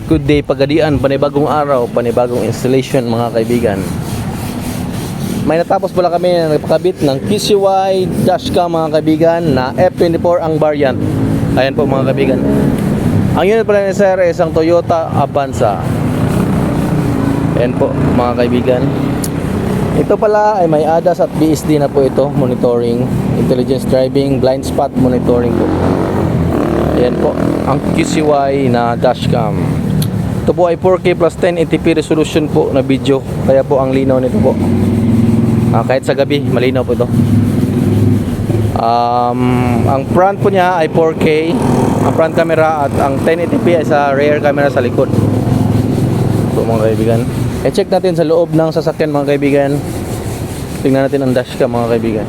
Good day, Pagadian, panibagong araw, panibagong installation mga kaibigan. May natapos pala kami na nagpakabit ng KCY dashcam mga kaibigan na F24 ang variant. Ayan po mga kaibigan. Ang unit pala ni sir ay isang Toyota Avanza. Ayan po mga kaibigan. Ito pala ay may ADAS at BSD na po ito, monitoring, intelligence driving, blind spot monitoring po. Ayan po ang KCY na dashcam. Ito po ay 4K plus 1080p resolution po na video. Kaya po ang linaw nito po. Kahit sa gabi, malinaw po ito. Ang front po niya ay 4K. Ang front camera at ang 1080p ay sa rear camera sa likod. So mga kaibigan, i-check natin sa loob ng sasakyan mga kaibigan. Tingnan natin ang dashcam mga kaibigan.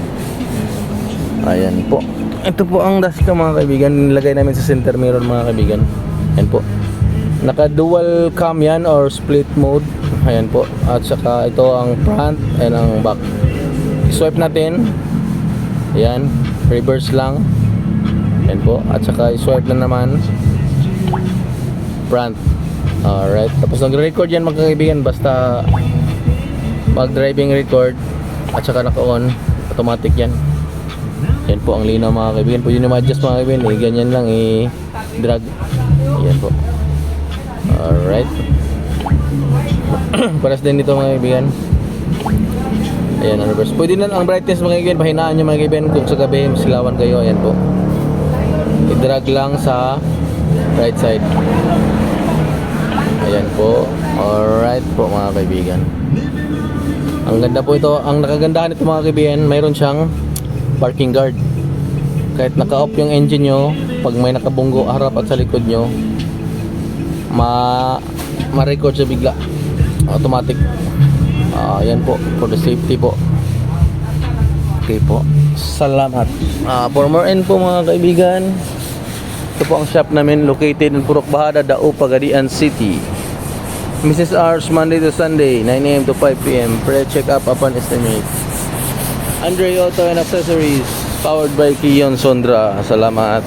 Ayan po. Ito po ang dashcam mga kaibigan. Nilagay namin sa center mirror mga kaibigan. Ayan po. Naka dual cam yan or split mode. Ayan po. At saka ito ang front and ang back. I-swipe natin. Ayan. Reverse lang. Ayan po. At saka i-swipe na naman front. Alright. Tapos nag-record yan mga kaibigan. Basta mag driving record at saka naka-on. Automatic yan. Ayan po ang linaw mga kaibigan. Pwede nyo ma-adjust mga kaibigan. Ganyan lang i-drag. Ayan po. Alright. Paras din dito mga kaibigan. Ayan, reverse. Pwede na ang brightness mga kaibigan. Pahinaan nyo mga kaibigan kung sa gabi silawan kayo. Ayan po. I-drag lang sa right side. Ayan po. Alright po mga kaibigan. Ang ganda po ito. Ang nakagandahan ito mga kaibigan, mayroon siyang parking guard. Kahit naka-off yung engine nyo, pag may nakabunggo harap at sa likod nyo, ma-record siya bigla, automatic. Yan po for the safety po. Okay po, salamat. For more info mga kaibigan, ito po ang shop namin located in Purok Bahada, Dao, Pagadian City. Mrs. Hours Monday to Sunday 9 AM to 5 PM. Pre-check up upon estimate. Andre Auto and Accessories, powered by Kion Sondra. Salamat.